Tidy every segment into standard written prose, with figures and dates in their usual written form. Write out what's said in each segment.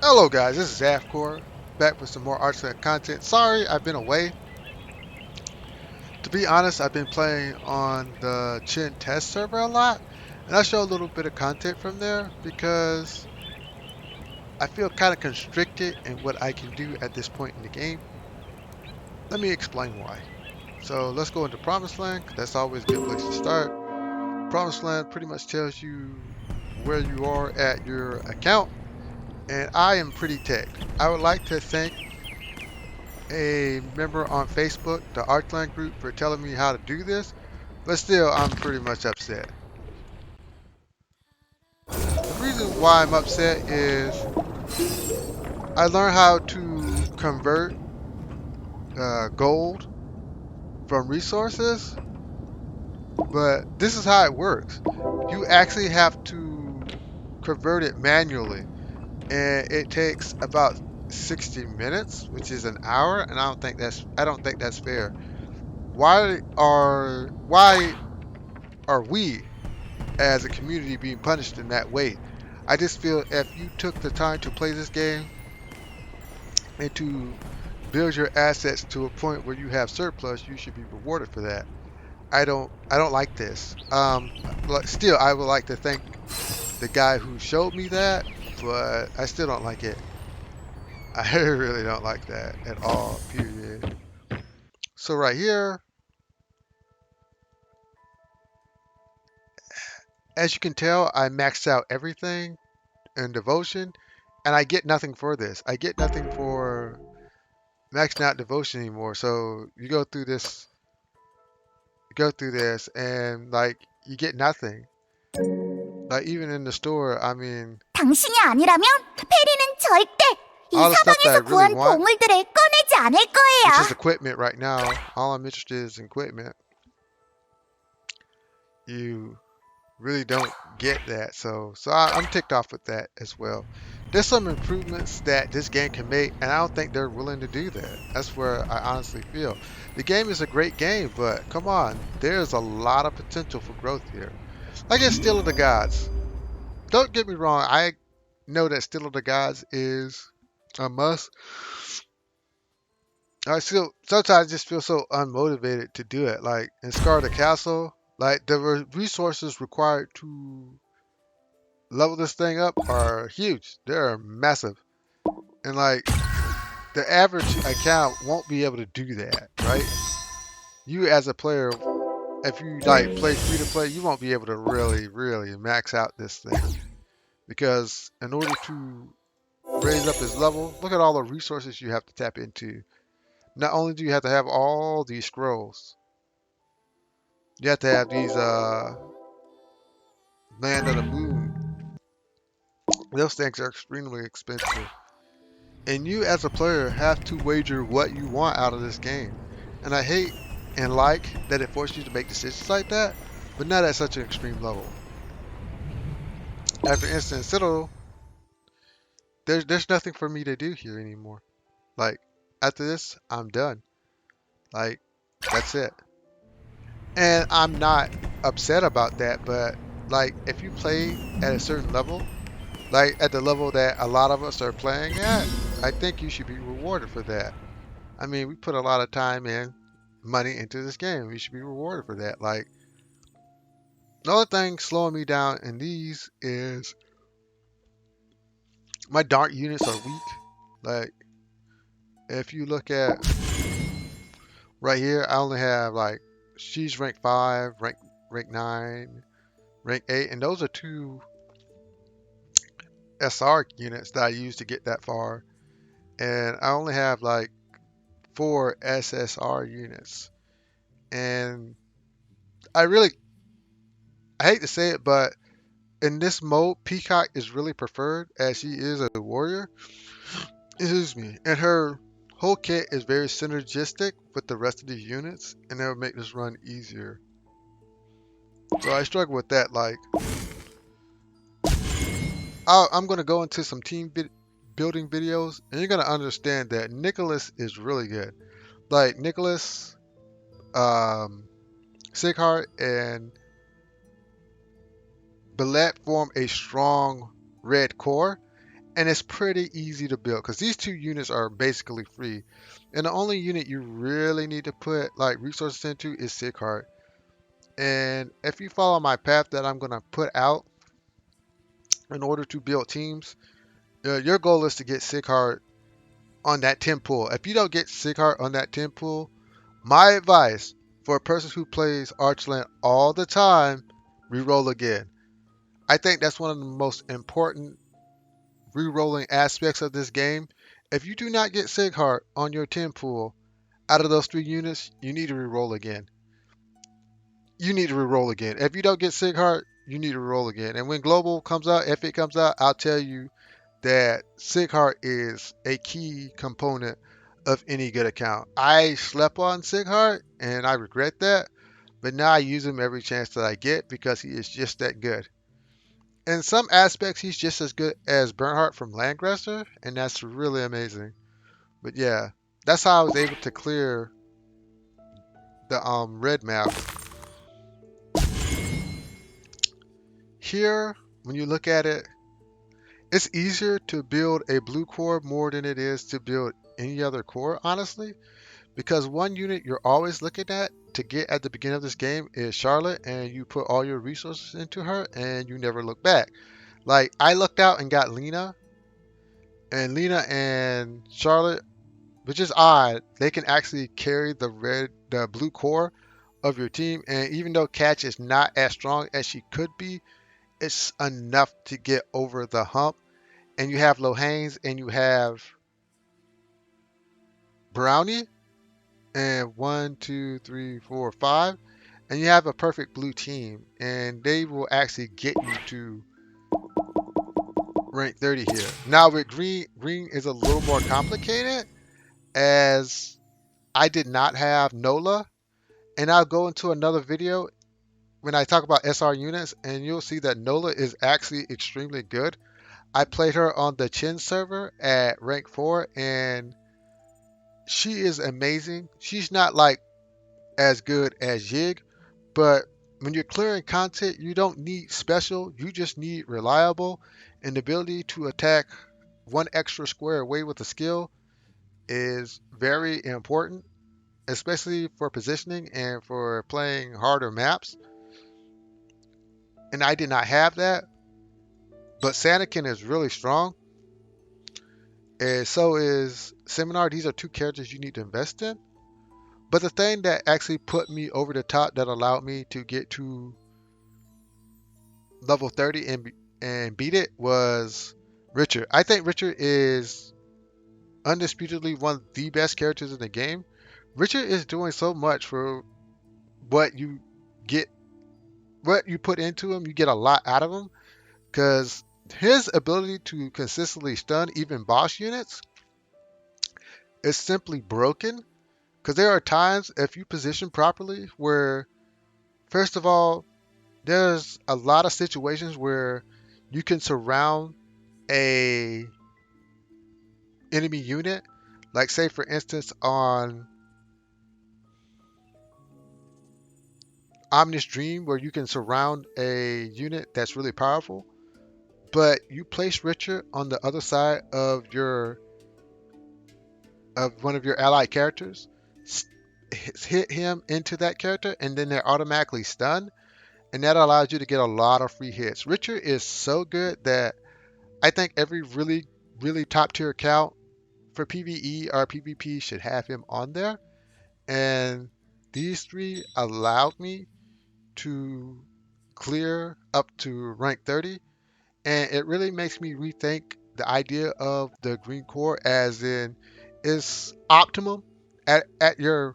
Hello guys, this is Avcoor, back with some more Archeland content. Sorry I've been away. To be honest, I've been playing on the Chin test server a lot, and I show a little bit of content from there because I feel kind of constricted in what I can do at this point in the game. Let me explain why. So let's go into Promised Land, 'cause that's always a good place to start. Promised Land pretty much tells you where you are at your account, and I am pretty ticked. I would like to thank a member on Facebook, the Archeland group, for telling me how to do this, but still, I'm pretty much upset. The reason why I'm upset is I learned how to convert gold from resources, but this is how it works. You actually have to convert it manually, and it takes about 60 minutes, which is an hour, and I don't think that's fair. Why are we as a community being punished in that way? I just feel if you took the time to play this game and to build your assets to a point where you have surplus, you should be rewarded for that. I don't like this. But still, I would like to thank the guy who showed me that, but I still don't like it. I really don't like that at all, period. So right here, as you can tell, I maxed out everything in devotion, and I get nothing for this. I get nothing for maxing out devotion anymore. So you go through this, and like you get nothing. Like even in the store, I mean, 당신이 아니라면 페리는 절대 이 all the stuff that I 사방에서 really 구한 want, 보물들을 꺼내지 않을 which is 거예요. equipment right now, all I'm interested in is equipment. You really don't get that. So I'm ticked off with that as well. There's some improvements that this game can make, and I don't think they're willing to do that. That's where I honestly feel. The game is a great game, but come on, there's a lot of potential for growth here. Like in Still of the Gods. Don't get me wrong, I know that Still of the Gods is a must. I still sometimes just feel so unmotivated to do it. Like in Scar the Castle, like the resources required to level this thing up are huge. They're massive. And like the average account won't be able to do that, right? You as a player, if you like play free to play, you won't be able to really max out this thing. Because in order to raise up his level, look at all the resources you have to tap into. Not only do you have to have all these scrolls, you have to have these land of the moon. Those things are extremely expensive. And you as a player have to wager what you want out of this game. And I hate and like that it forces you to make decisions like that, but not at such an extreme level. Like for instance, Citadel, there's nothing for me to do here anymore. Like after this, I'm done. Like that's it. And I'm not upset about that, but like if you play at a certain level, like at the level that a lot of us are playing at, I think you should be rewarded for that. I mean, we put a lot of time and money into this game. We should be rewarded for that. Like, the only thing slowing me down in these is my dark units are weak. Like, if you look at right here, I only have like she's rank 5, rank 9, rank 8, and those are two SR units that I use to get that far. And I only have like 4 SSR units. And I really I hate to say it, but in this mode, Peacock is really preferred as she is a warrior. Excuse me. And her whole kit is very synergistic with the rest of these units, and that would make this run easier. So I struggle with that. Like, I'm going to go into some building videos, and you're going to understand that Nicholas is really good. Like, Nicholas, Sighart, and Billet form a strong red core. and it's pretty easy to build because these two units are basically free. And the only unit you really need to put like resources into is Sighart. And if you follow my path that I'm gonna put out in order to build teams, your goal is to get Sighart on that 10 pool. If you don't get Sighart on that 10 pool, my advice for a person who plays Archeland all the time, reroll again. I think that's one of the most important rerolling aspects of this game. If you do not get Sighart on your 10 pool out of those three units, you need to reroll again. You need to reroll again. If you don't get Sighart, you need to reroll again. And when Global comes out, if it comes out, I'll tell you that Sighart is a key component of any good account. I slept on Sighart and I regret that, but now I use him every chance that I get because he is just that good. In some aspects, he's just as good as Bernhardt from Landgrasser, and that's really amazing. But yeah, that's how I was able to clear the red map. Here, when you look at it, it's easier to build a blue core more than it is to build any other core, honestly. Because one unit you're always looking at to get at the beginning of this game is Charlotte, and you put all your resources into her, and you never look back. Like, I looked out and got Lena and Charlotte, which is odd. They can actually carry the blue core of your team, and even though Catch is not as strong as she could be, it's enough to get over the hump. And you have Lohane and you have Brownie, and one, two, three, four, five, and you have a perfect blue team, and they will actually get you to rank 30 here. Now with green is a little more complicated as I did not have Nola, and I'll go into another video when I talk about SR units, and you'll see that Nola is actually extremely good. I played her on the Chin server at rank 4, and she is amazing. She's not like as good as Yig, but when you're clearing content, you don't need special, you just need reliable, and the ability to attack one extra square away with a skill is very important, especially for positioning and for playing harder maps. And I did not have that, but Sanakin is really strong, and so is Seminar. These are two characters you need to invest in. But the thing that actually put me over the top that allowed me to get to level 30 and beat it was Richard. I think Richard is undisputedly one of the best characters in the game. Richard is doing so much for what you get, what you put into him. You get a lot out of him because his ability to consistently stun even boss units is simply broken. Because there are times if you position properly where, first of all, there's a lot of situations where you can surround a enemy unit, like say for instance on Ominous Dream, where you can surround a unit that's really powerful, but you place Richard on the other side of one of your allied characters, hit him into that character, and then they're automatically stunned, and that allows you to get a lot of free hits. Richard is so good that I think every really top tier account for PvE or PvP should have him on there. And these three allowed me to clear up to rank 30. And it really makes me rethink the idea of the green core, as in is optimum at your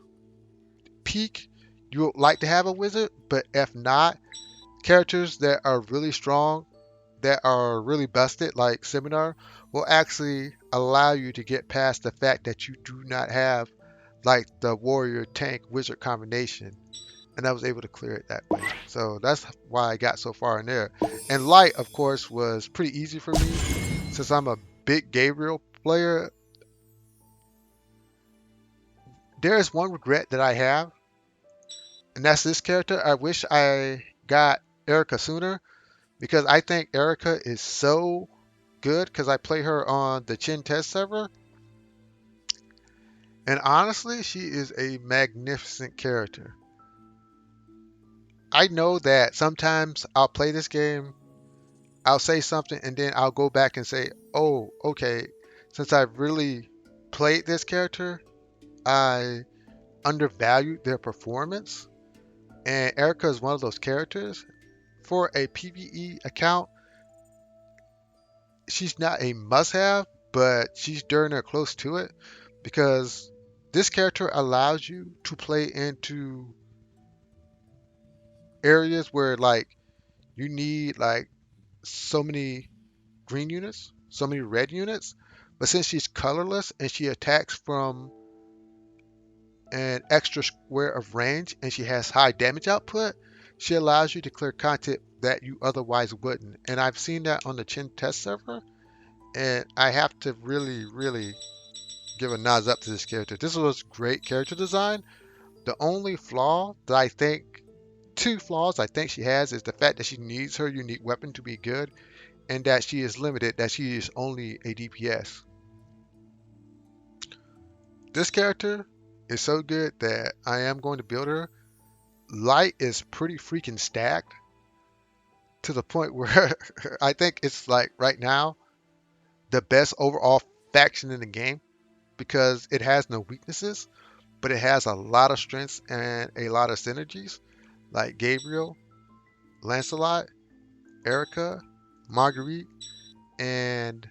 peak. You would like to have a wizard, but if not, characters that are really strong, that are really busted, like Seminar, will actually allow you to get past the fact that you do not have like the warrior tank wizard combination. And I was able to clear it that way. So that's why I got so far in there. And light, of course, was pretty easy for me since I'm a big Gabriel player. There is one regret that I have, and that's this character. I wish I got Erica sooner because I think Erica is so good because I play her on the Chin test server, and honestly, she is a magnificent character. I know that sometimes I'll play this game, I'll say something, and then I'll go back and say, oh, okay, since I've really played this character, I undervalued their performance. And Erica is one of those characters. For a PvE account, she's not a must have, but she's darn near close to it because this character allows you to play into areas where like you need like so many green units, so many red units, but since she's colorless and she attacks from an extra square of range and she has high damage output, she allows you to clear content that you otherwise wouldn't. And I've seen that on the Chin test server, and I have to really, really give a nods up to this character. This was great character design. The only flaw that I think, two flaws I think she has, is the fact that she needs her unique weapon to be good, and that she is limited, that she is only a DPS. This character is so good that I am going to build her. Light is pretty freaking stacked to the point where I think it's like right now the best overall faction in the game because it has no weaknesses, but it has a lot of strengths and a lot of synergies, like Gabriel, Lancelot, Erica, Marguerite, and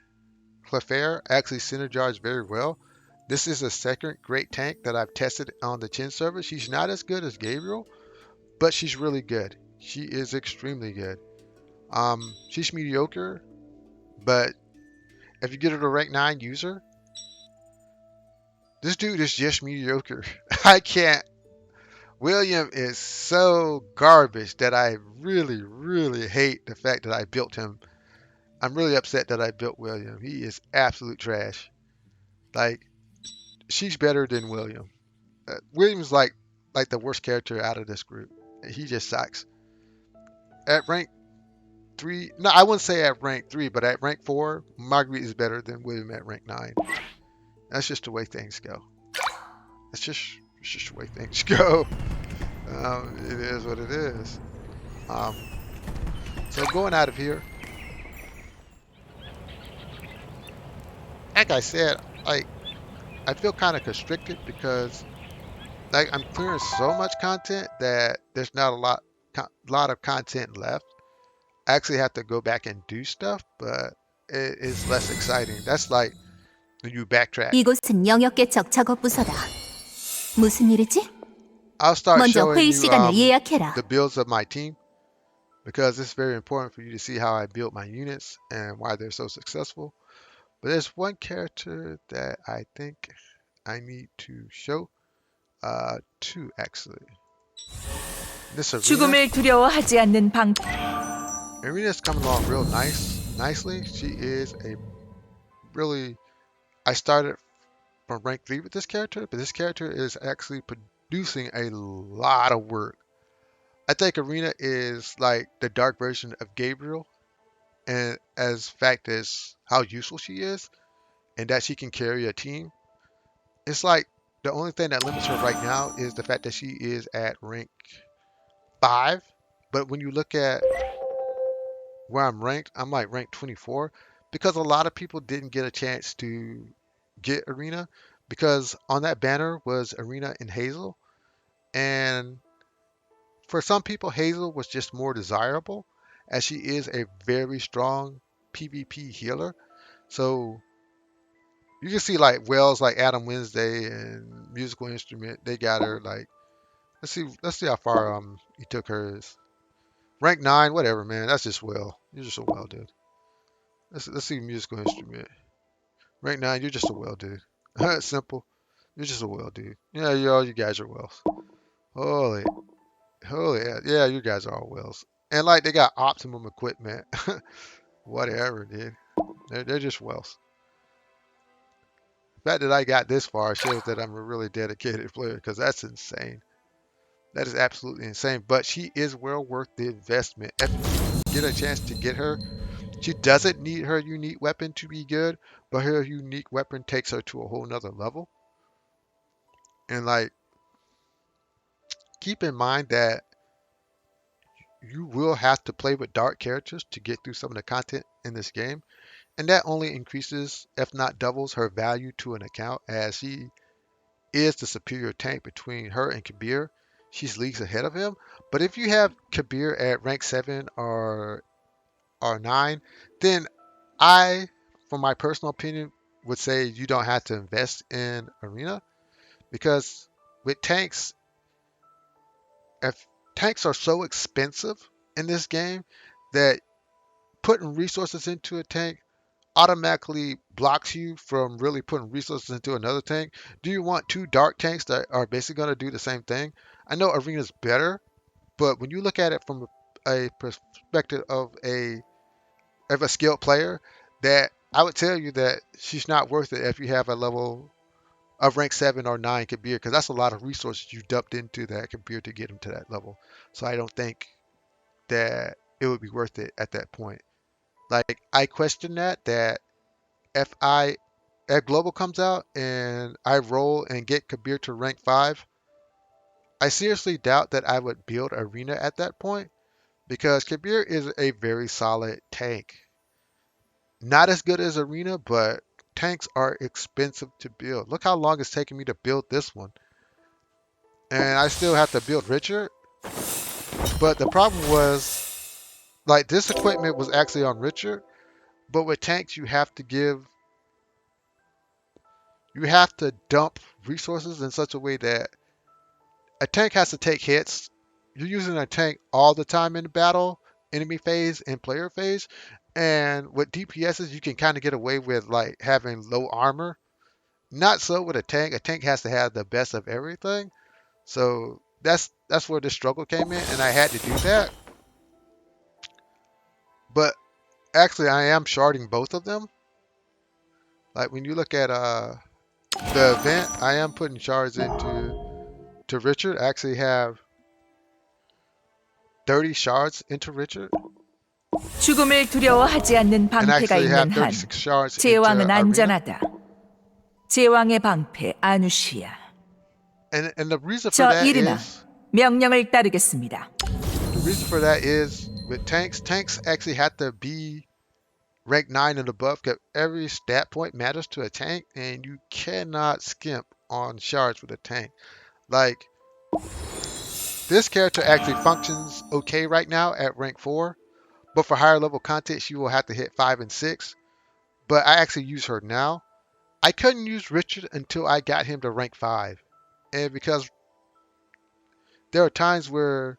Clefairy actually synergize very well. This is a second great tank that I've tested on the Chin server. She's not as good as Gabriel, but she's really good. She is extremely good. She's mediocre, but if you get her to rank 9 user, this dude is just mediocre. I can't. William is so garbage that I really, really hate the fact that I built him. I'm really upset that I built William. He is absolute trash. Like, she's better than William. William's like the worst character out of this group. He just sucks. At rank 3, no, I wouldn't say at rank 3, but at rank 4, Marguerite is better than William at rank 9. That's just the way things go. It's just the way things go. It is what it is. Um, so going out of here, like I said, like I feel kind of constricted because like I'm clearing so much content that there's not a lot of content left. I actually have to go back and do stuff, but it is less exciting. That's like when you backtrack. 이곳은 영역계 적작업 부서다. 무슨 일이지? I'll start 먼저 showing 회의 you 시간을 예약해라. the builds of my team because it's very important for you to see how I built my units and why they're so successful. But there's one character that I think I need to show. Two actually. This 죽음을 두려워하지 않는 방. Arena's coming along real nicely. She is a really. I started from rank 3 with this character, but this character is actually producing a lot of work. I think Arena is like the dark version of Gabriel, and as fact as how useful she is, and that she can carry a team. It's like the only thing that limits her right now is the fact that she is at rank 5. But when you look at where I'm ranked, I'm like ranked 24 because a lot of people didn't get a chance to get Arena because on that banner was Arena and Hazel. And for some people, Hazel was just more desirable as she is a very strong PvP healer. So you can see like Wells like Adam Wednesday and Musical Instrument, they got her like let's see how far he took hers. Rank 9, whatever, man. That's just well. You're just a well dude. Let's see Musical Instrument. Rank 9, you're just a well dude. Simple. You're just a well dude. Yeah, all you guys are wells. Holy, yeah, you guys are all wells. And like they got optimum equipment. Whatever, dude. They're just wells. The fact that I got this far shows that I'm a really dedicated player because that's insane. That is absolutely insane. But she is well worth the investment. If you get a chance to get her, She doesn't need her unique weapon to be good, but her unique weapon takes her to a whole nother level. And like, keep in mind that you will have to play with dark characters to get through some of the content in this game. And that only increases, if not doubles, her value to an account as she is the superior tank between her and Kabir. She's leagues ahead of him. But if you have Kabir at rank 7 or 9, then I, for my personal opinion, would say you don't have to invest in Arena because with tanks, if tanks are so expensive in this game that putting resources into a tank automatically blocks you from really putting resources into another tank. Do you want two dark tanks that are basically going to do the same thing? I know Arena's better, but when you look at it from a perspective of a skilled player, that I would tell you that she's not worth it if you have a level of rank 7 or 9 Kabir, because that's a lot of resources you dumped into that Kabir to get him to that level. So I don't think that it would be worth it at that point. Like I question that if I if Global comes out and I roll and get Kabir to rank 5, I seriously doubt that I would build Arena at that point because Kabir is a very solid tank. Not as good as Arena, but tanks are expensive to build. Look how long it's taking me to build this one. And I still have to build Richard. But the problem was, like, this equipment was actually on Richard. But with tanks, you have to dump resources in such a way that a tank has to take hits. You're using a tank all the time in the battle, enemy phase and player phase. And with DPSs, you can kind of get away with like having low armor. Not so with a tank. A tank has to have the best of everything. So that's where the struggle came in, and I had to do that. But actually, I am sharding both of them. Like when you look at the event, I am putting shards to Richard. I actually have 30 shards into Richard, 죽음을 두려워하지 않는 and 방패가 actually 있는 have 한 36 shards into 제왕은 Arena. 안전하다. 제왕의 방패 아누시아. And the reason for 저 that 이르나 is 명령을 따르겠습니다. with tanks actually have to be rank 9 and above because every stat point matters to a tank, and you cannot skimp on shards with a tank. Like, this character actually functions okay right now at rank 4, but for higher level content, she will have to hit 5 and 6. But I actually use her now. I couldn't use Richard until I got him to rank 5. And because there are times where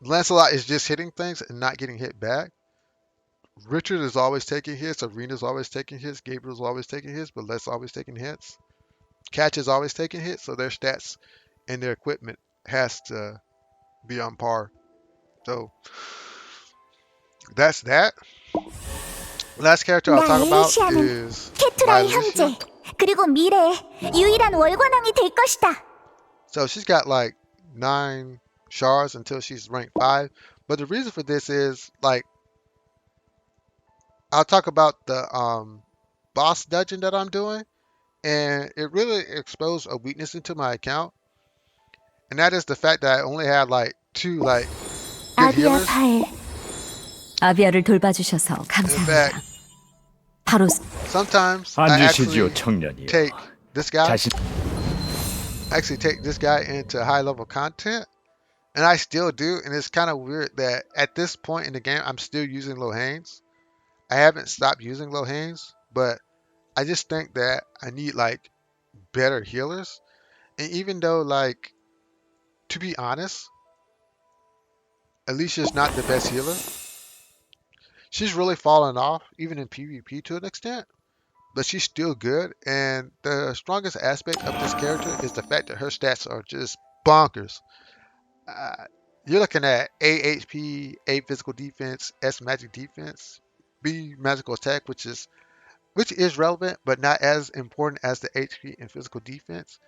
Lancelot is just hitting things and not getting hit back. Richard is always taking hits, Arena's always taking hits, Gabriel's always taking hits, but Les always taking hits. Catch is always taking hits, so their stats and their equipment has to be on par. So that's that. Last character I'll 나 talk about 엘리시아는 is my 케투라의 Alicia. 형제, 그리고 미래의 유일한 월관왕이 될 것이다. So she's got like 9 shards until she's ranked 5. But the reason for this is like I'll talk about the boss dungeon that I'm doing, and it really exposed a weakness into my account, and that is the fact that I only had like 2 like good 아비아 healers. 바엘, 아비아를 돌봐주셔서 And in fact, 감사합니다. 바로 sometimes I 앉으시지요, actually 청년이여. take this guy, 자신 into high level content, and I still do, and it's kind of weird that at this point in the game I'm still using Lohanes. I haven't stopped using Lohanes, but I just think that I need like better healers. And even though like to be honest, Alicia's not the best healer. She's really fallen off, even in PvP to an extent, but she's still good. And the strongest aspect of this character is the fact that her stats are just bonkers. Uh, you're looking at A HP, A physical defense, S magic defense, B magical attack, which is relevant, but not as important as the HP and physical defense.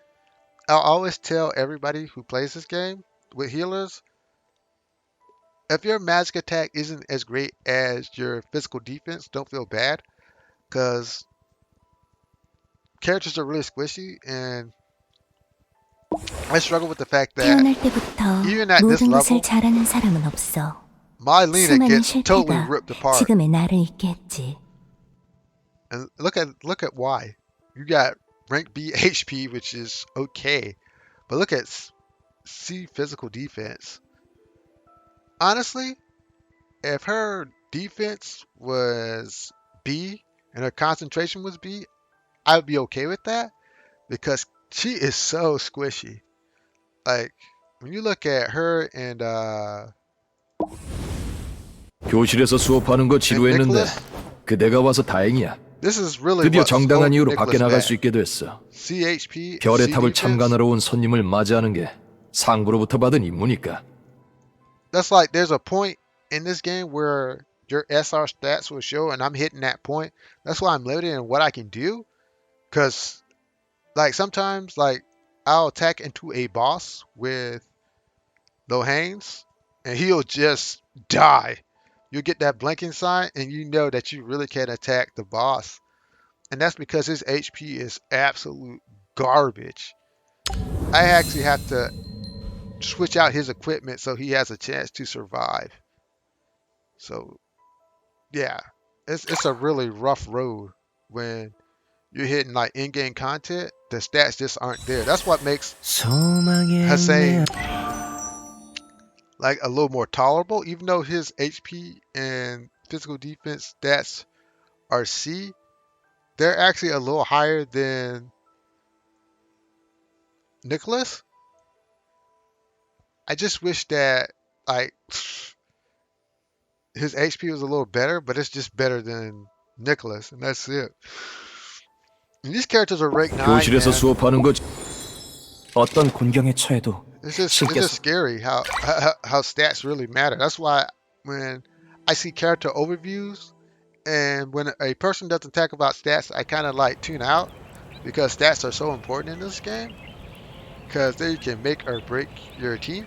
I'll always tell everybody who plays this game with healers, If your magic attack isn't as great as your physical defense, don't feel bad because characters are really squishy, and I struggle with the fact that 태어날 때부터 even at this 모든 것을 level, 잘하는 사람은 없어. my Lena 수많은 gets totally 실패가 ripped apart. 지금의 나를 있게 했지. And look at why. You got rank B HP, which is okay, but look at C physical defense. Honestly, if her defense was B and her concentration was B, I would be okay with that because she is so squishy. Like when you look at her 교실에서 수업하는 거 and 지루했는데 Nicholas, 그대가 와서 다행이야. this is really 드디어 what's 정당한 holding 이유로 밖에 Nicholas 나갈 back. 수 있게 됐어. CHP, 별의 C 탑을 defense. 참관하러 온 손님을 맞이하는 게 상부로부터 받은 임무니까. That's like there's a point in this game where your SR stats will show, and I'm hitting that point. That's why I'm limited in what I can do, because like sometimes like I'll attack into a boss with low hands, and he'll just die. You'll get that blinking sign, and you know that you really can't attack the boss, and that's because his HP is absolute garbage. I actually have to switch out his equipment so he has a chance to survive. So yeah, it's a really rough road when you're hitting like in-game content. The stats just aren't there. That's what makes Hussein like a little more tolerable, even though his HP and physical defense stats are C. They're actually a little higher than Nicholas. I just wish that like his HP was a little better, but it's just better than Nicholas, and that's it. And these characters are ranked 9, 교실에서 man. 수업하는 거 어떤 곤경에 처해도 It's just 신께서 scary how stats really matter. That's why when I see character overviews and when a person doesn't talk about stats, I kind of like tune out because stats are so important in this game because they can make or break your team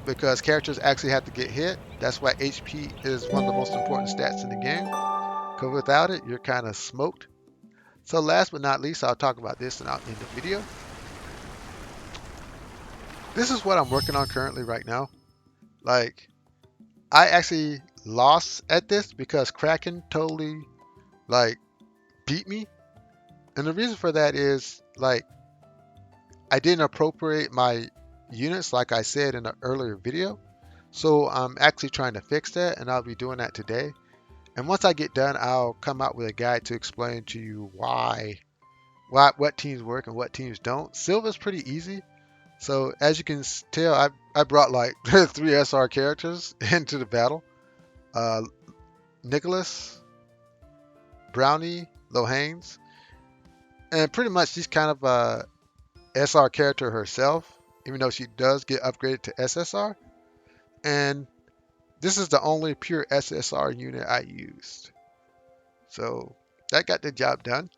because characters actually have to get hit. That's why HP is one of the most important stats in the game because without it, you're kind of smoked. So last but not least, I'll talk about this and I'll end the video. This is what I'm working on currently right now. Like, I actually lost at this because Kraken totally, like, beat me. And the reason for that is, like, I didn't appropriate my units like I said in an earlier video. So I'm actually trying to fix that, and I'll be doing that today. And once I get done, I'll come out with a guide to explain to you what teams work and what teams don't. Silver's pretty easy. So as you can tell, I brought like 3 SR characters into the battle. Nicholas, Brownie, Lohanes, and pretty much she's kind of a SR character herself, even though she does get upgraded to SSR. And this is the only pure SSR unit I used. So that got the job done.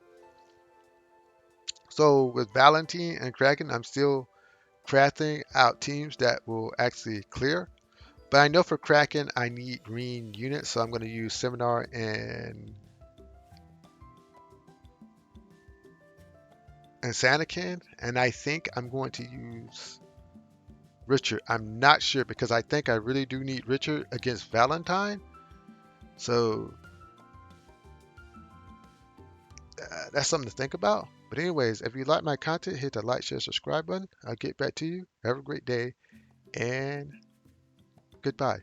So with Valentine and Kraken, I'm still crafting out teams that will actually clear. But I know for Kraken, I need green units, so I'm going to use Seminar and Sanakin. And I think I'm going to use Richard. I'm not sure because I think I really do need Richard against Valentine. So that's something to think about. But anyways, if you like my content, hit the like, share, subscribe button. I'll get back to you. Have a great day and goodbye.